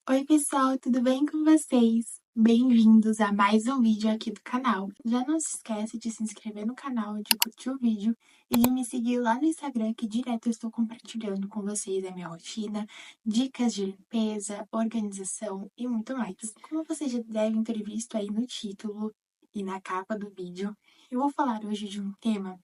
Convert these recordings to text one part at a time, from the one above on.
Oi, pessoal, tudo bem com vocês? Bem-vindos a mais um vídeo aqui do canal. Já não se esquece de se inscrever no canal, de curtir o vídeo e de me seguir lá no Instagram, que direto eu estou compartilhando com vocês a minha rotina, dicas de limpeza, organização e muito mais. Como vocês já devem ter visto aí no título e na capa do vídeo, eu vou falar hoje de um tema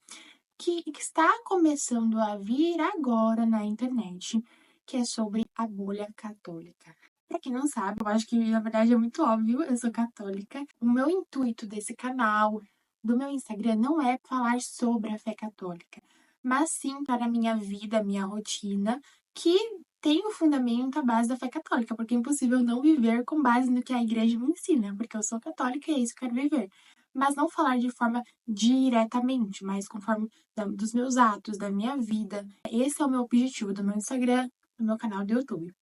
que está começando a vir agora na internet, que é sobre a bolha católica. Pra quem não sabe, eu acho que na verdade é muito óbvio, eu sou católica. O meu intuito desse canal, do meu Instagram, não é falar sobre a fé católica, mas sim para a minha vida, a minha rotina, que tem o fundamento à base da fé católica, porque é impossível não viver com base no que a igreja me ensina, porque eu sou católica e é isso que eu quero viver. Mas não falar de forma diretamente, mas conforme dos meus atos, da minha vida. Esse é o meu objetivo do meu Instagram, do meu canal do YouTube.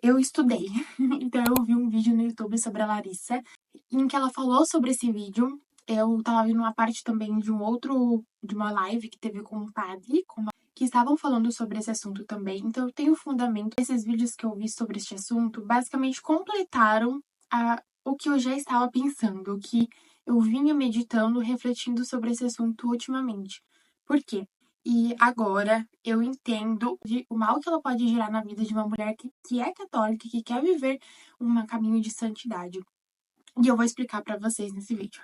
Eu estudei, então eu vi um vídeo no YouTube sobre a Larissa, em que ela falou sobre esse vídeo. Eu tava vendo uma parte também de uma live que teve com um padre, que estavam falando sobre esse assunto também. Então eu tenho fundamento. Esses vídeos que eu vi sobre este assunto basicamente completaram o que eu já estava pensando, o que eu vinha meditando, refletindo sobre esse assunto ultimamente. Por quê? E agora eu entendo o mal que ela pode gerar na vida de uma mulher que é católica, que quer viver um caminho de santidade. E eu vou explicar pra vocês nesse vídeo.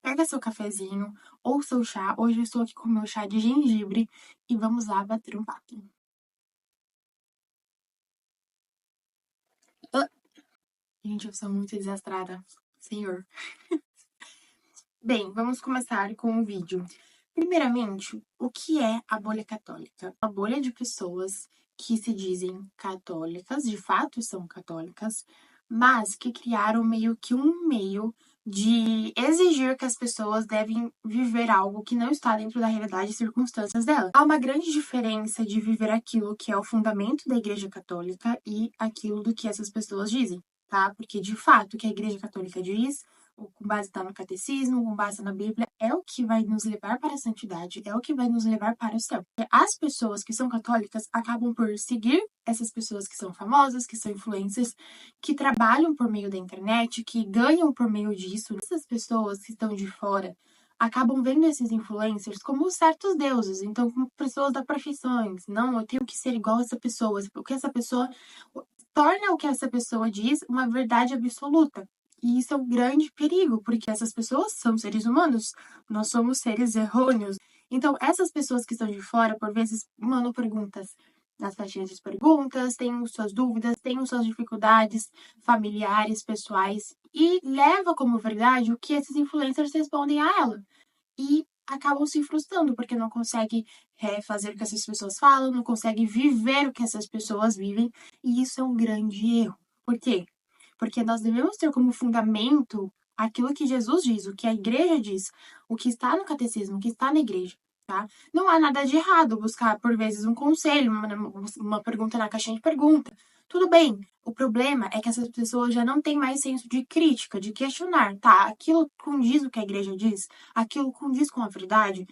Pega seu cafezinho ou seu chá. Hoje eu estou aqui com meu chá de gengibre e vamos lá bater um papo. Ah, gente, eu sou muito desastrada. Senhor. Bem, vamos começar com o vídeo. Primeiramente, o que é a bolha católica? A bolha de pessoas que se dizem católicas, de fato são católicas, mas que criaram meio que um meio de exigir que as pessoas devem viver algo que não está dentro da realidade e circunstâncias dela. Há uma grande diferença de viver aquilo que é o fundamento da Igreja Católica e aquilo do que essas pessoas dizem, tá? Porque de fato o que a Igreja Católica diz, com base no catecismo, com base na Bíblia, é o que vai nos levar para a santidade, é o que vai nos levar para o céu. As pessoas que são católicas acabam por seguir essas pessoas que são famosas, que são influencers, que trabalham por meio da internet, que ganham por meio disso. Essas pessoas que estão de fora acabam vendo esses influencers como certos deuses, então como pessoas da profissões. Não, eu tenho que ser igual a essa pessoa, porque essa pessoa torna o que essa pessoa diz uma verdade absoluta. E isso é um grande perigo, porque essas pessoas são seres humanos, nós somos seres errôneos. Então, essas pessoas que estão de fora, por vezes, mandam perguntas nas caixinhas de perguntas, têm suas dúvidas, têm suas dificuldades familiares, pessoais, e leva como verdade o que esses influencers respondem a ela. E acabam se frustrando, porque não consegue fazer o que essas pessoas falam, não consegue viver o que essas pessoas vivem, e isso é um grande erro. Por quê? Porque nós devemos ter como fundamento aquilo que Jesus diz, o que a igreja diz, o que está no catecismo, o que está na igreja, tá? Não há nada de errado buscar, por vezes, um conselho, uma pergunta na caixinha de pergunta. Tudo bem. O problema é que essas pessoas já não têm mais senso de crítica, de questionar, tá? Aquilo condiz o que a igreja diz, aquilo condiz com a verdade,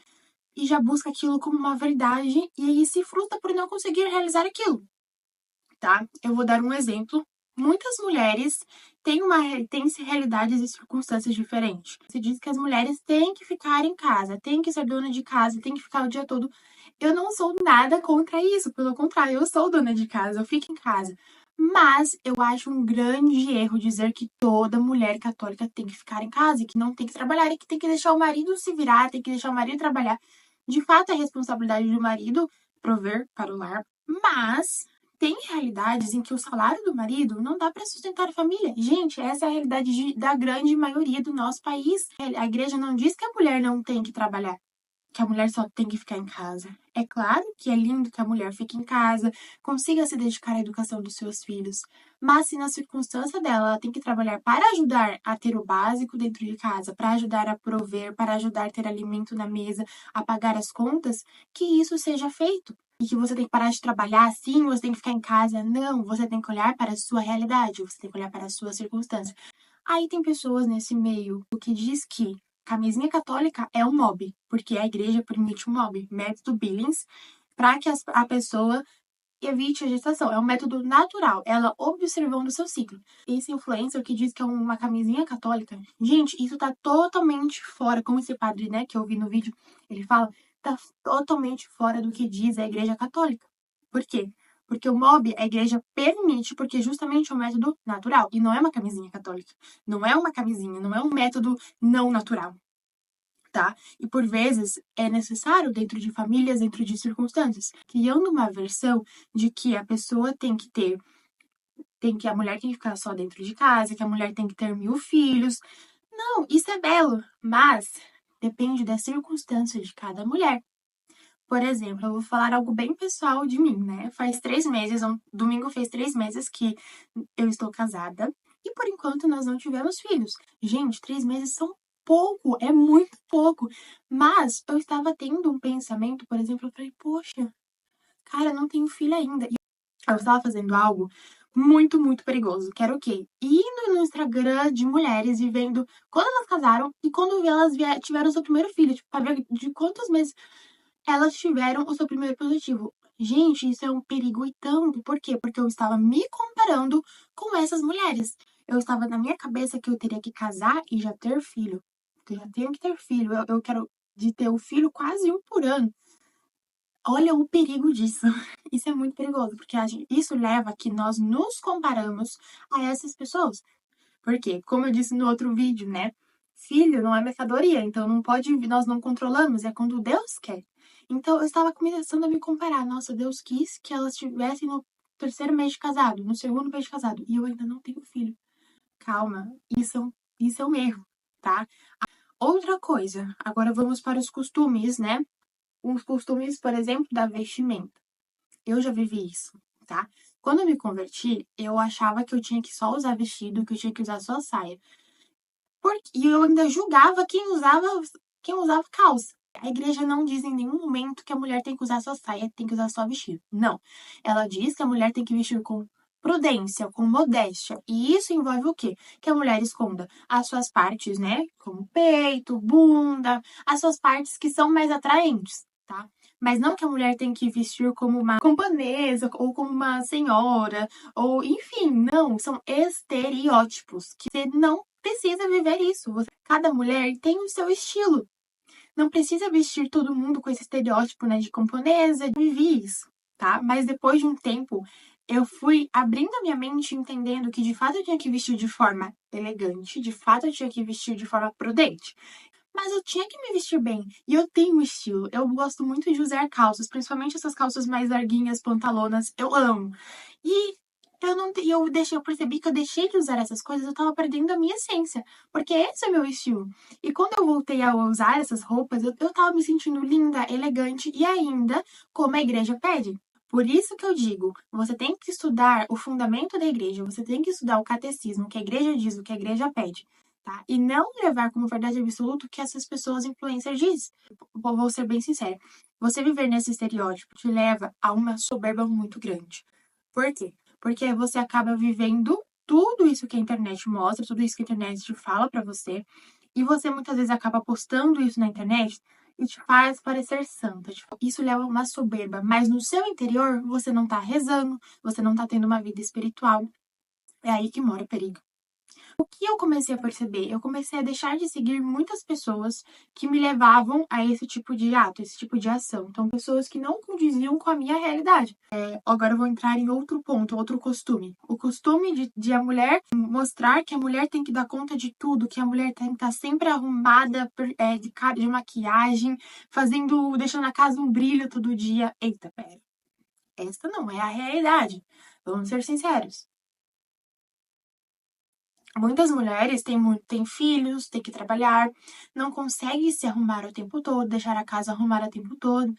e já busca aquilo como uma verdade e aí se frustra por não conseguir realizar aquilo, tá? Eu vou dar um exemplo. Muitas mulheres têm realidades e circunstâncias diferentes. Se diz que as mulheres têm que ficar em casa, têm que ser dona de casa, têm que ficar o dia todo. Eu não sou nada contra isso, pelo contrário, eu sou dona de casa, eu fico em casa. Mas eu acho um grande erro dizer que toda mulher católica tem que ficar em casa e que não tem que trabalhar e que tem que deixar o marido se virar, tem que deixar o marido trabalhar. De fato, é responsabilidade do marido prover para o lar, mas tem realidades em que o salário do marido não dá para sustentar a família. Gente, essa é a realidade da grande maioria do nosso país. A igreja não diz que a mulher não tem que trabalhar, que a mulher só tem que ficar em casa. É claro que é lindo que a mulher fique em casa, consiga se dedicar à educação dos seus filhos, mas se na circunstância dela ela tem que trabalhar para ajudar a ter o básico dentro de casa, para ajudar a prover, para ajudar a ter alimento na mesa, a pagar as contas, que isso seja feito. E que você tem que parar de trabalhar assim, você tem que ficar em casa. Não, você tem que olhar para a sua realidade, você tem que olhar para a sua circunstância. Aí tem pessoas nesse meio que diz que camisinha católica é um mob, porque a igreja permite um mob, método Billings, para que a pessoa evite a gestação. É um método natural, ela observando o seu ciclo. Esse influencer que diz que é uma camisinha católica, gente, isso tá totalmente fora, como esse padre, né, que eu vi no vídeo, ele fala, tá totalmente fora do que diz a Igreja Católica. Por quê? Porque o MOB, a igreja permite, porque justamente é um método natural, e não é uma camisinha católica. Não é uma camisinha, não é um método não natural. Tá? E por vezes é necessário dentro de famílias, dentro de circunstâncias, criando uma versão de que a pessoa a mulher tem que ficar só dentro de casa, que a mulher tem que ter 1.000 filhos. Não, isso é belo, mas depende da circunstância de cada mulher. Por exemplo, eu vou falar algo bem pessoal de mim, né? Faz 3 meses, domingo fez 3 meses que eu estou casada e por enquanto nós não tivemos filhos. Gente, 3 meses são pouco, é muito pouco. Mas eu estava tendo um pensamento, por exemplo, eu falei, poxa, cara, não tenho filho ainda. E eu estava fazendo algo muito, muito perigoso, que era o quê? Indo no Instagram de mulheres e vendo quando elas casaram e quando elas tiveram seu primeiro filho, tipo, pra ver de quantos meses elas tiveram o seu primeiro positivo. Gente, isso é um perigo e tanto. Por quê? Porque eu estava me comparando com essas mulheres. Eu estava na minha cabeça que eu teria que casar e já ter filho. Eu já tenho que ter filho. Eu quero de ter o filho quase um por ano. Olha o perigo disso. Isso é muito perigoso, porque isso leva a que nós nos comparamos a essas pessoas. Por quê? Como eu disse no outro vídeo, né? Filho não é mercadoria, então não pode, nós não controlamos, é quando Deus quer. Então eu estava começando a me comparar. Nossa, Deus quis que elas estivessem no terceiro mês de casado, no segundo mês de casado, e eu ainda não tenho filho. Calma, isso é um erro, tá? Outra coisa, agora vamos para os costumes, né? Os costumes, por exemplo, da vestimenta. Eu já vivi isso, tá? Quando eu me converti, eu achava que eu tinha que só usar vestido, que eu tinha que usar só saia. E eu ainda julgava quem usava calça. A igreja não diz em nenhum momento que a mulher tem que usar só saia, tem que usar só vestido. Não. Ela diz que a mulher tem que vestir com prudência, com modéstia. E isso envolve o quê? Que a mulher esconda as suas partes, né? Como peito, bunda, as suas partes que são mais atraentes, tá? Mas não que a mulher tem que vestir como uma camponesa ou como uma senhora, ou enfim, não, são estereótipos que você não precisa viver isso. Cada mulher tem o seu estilo. Não precisa vestir todo mundo com esse estereótipo, né, de camponesa. Eu vivi isso, tá? Mas depois de um tempo, eu fui abrindo a minha mente, entendendo que de fato eu tinha que vestir de forma elegante, de fato eu tinha que vestir de forma prudente. Mas eu tinha que me vestir bem. E eu tenho um estilo. Eu gosto muito de usar calças, principalmente essas calças mais larguinhas, pantalonas. Eu amo. E eu percebi que eu deixei de usar essas coisas, eu tava perdendo a minha essência. Porque esse é meu estilo. E quando eu voltei a usar essas roupas, eu tava me sentindo linda, elegante e ainda como a igreja pede. Por isso que eu digo, você tem que estudar o fundamento da igreja, você tem que estudar o catecismo, o que a igreja diz, o que a igreja pede. Tá? E não levar como verdade absoluta o que essas pessoas influencers dizem. Vou ser bem sincera. Você viver nesse estereótipo te leva a uma soberba muito grande. Por quê? Porque você acaba vivendo tudo isso que a internet mostra, tudo isso que a internet te fala pra você, e você muitas vezes acaba postando isso na internet e te faz parecer santa. Isso leva a uma soberba, mas no seu interior você não tá rezando, você não tá tendo uma vida espiritual. É aí que mora o perigo. O que eu comecei a perceber? Eu comecei a deixar de seguir muitas pessoas que me levavam a esse tipo de ato, esse tipo de ação. Então, pessoas que não condiziam com a minha realidade. Agora eu vou entrar em outro ponto, outro costume. O costume de a mulher mostrar que a mulher tem que dar conta de tudo, que a mulher tem que estar sempre arrumada, de cara, de maquiagem, deixando a casa um brilho todo dia. Eita, pera. Essa não é a realidade. Vamos ser sinceros. Muitas mulheres têm filhos, têm que trabalhar, não conseguem se arrumar o tempo todo, deixar a casa arrumada o tempo todo,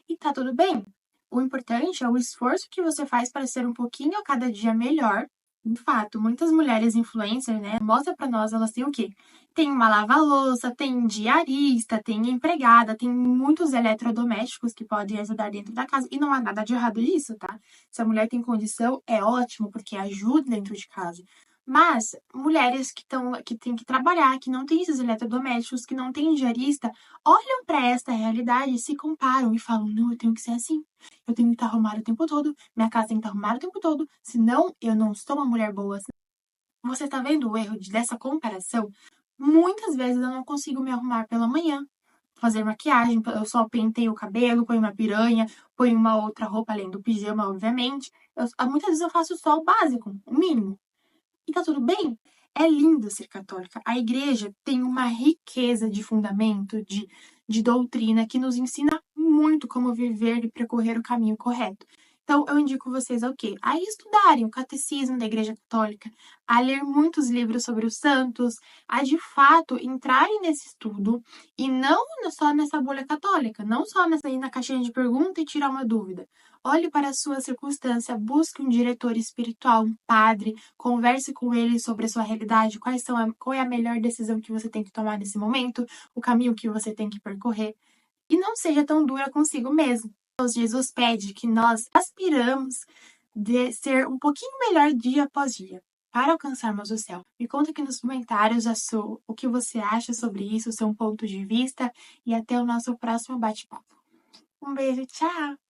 e tá tudo bem. O importante é o esforço que você faz para ser um pouquinho a cada dia melhor. De fato, muitas mulheres influencers, né, mostra para nós, elas têm o quê? Tem uma lava-louça, tem diarista, tem empregada, tem muitos eletrodomésticos que podem ajudar dentro da casa, e não há nada de errado nisso, tá? Se a mulher tem condição, é ótimo, porque ajuda dentro de casa. Mas mulheres que têm que trabalhar, que não têm esses eletrodomésticos, que não têm diarista, olham para esta realidade, se comparam e falam: não, eu tenho que ser assim. Eu tenho que estar arrumada o tempo todo, minha casa tem que estar arrumada o tempo todo, senão eu não sou uma mulher boa. Você tá vendo o erro dessa comparação? Muitas vezes eu não consigo me arrumar pela manhã, fazer maquiagem, eu só penteio o cabelo, ponho uma piranha, ponho uma outra roupa além do pijama, obviamente. Muitas vezes eu faço só o básico, o mínimo. E tá tudo bem. É lindo ser católica. A igreja tem uma riqueza de fundamento, de doutrina, que nos ensina muito como viver e percorrer o caminho correto. Então, eu indico vocês ao quê? A estudarem o catecismo da Igreja Católica, a ler muitos livros sobre os santos, a de fato entrarem nesse estudo e não só nessa bolha católica, não só nessa ir na caixinha de pergunta e tirar uma dúvida. Olhe para a sua circunstância, busque um diretor espiritual, um padre, converse com ele sobre a sua realidade, qual é a melhor decisão que você tem que tomar nesse momento, o caminho que você tem que percorrer. E não seja tão dura consigo mesmo. Jesus pede que nós aspiramos de ser um pouquinho melhor dia após dia, para alcançarmos o céu. Me conta aqui nos comentários o que você acha sobre isso, o seu ponto de vista, e até o nosso próximo bate-papo. Um beijo, tchau!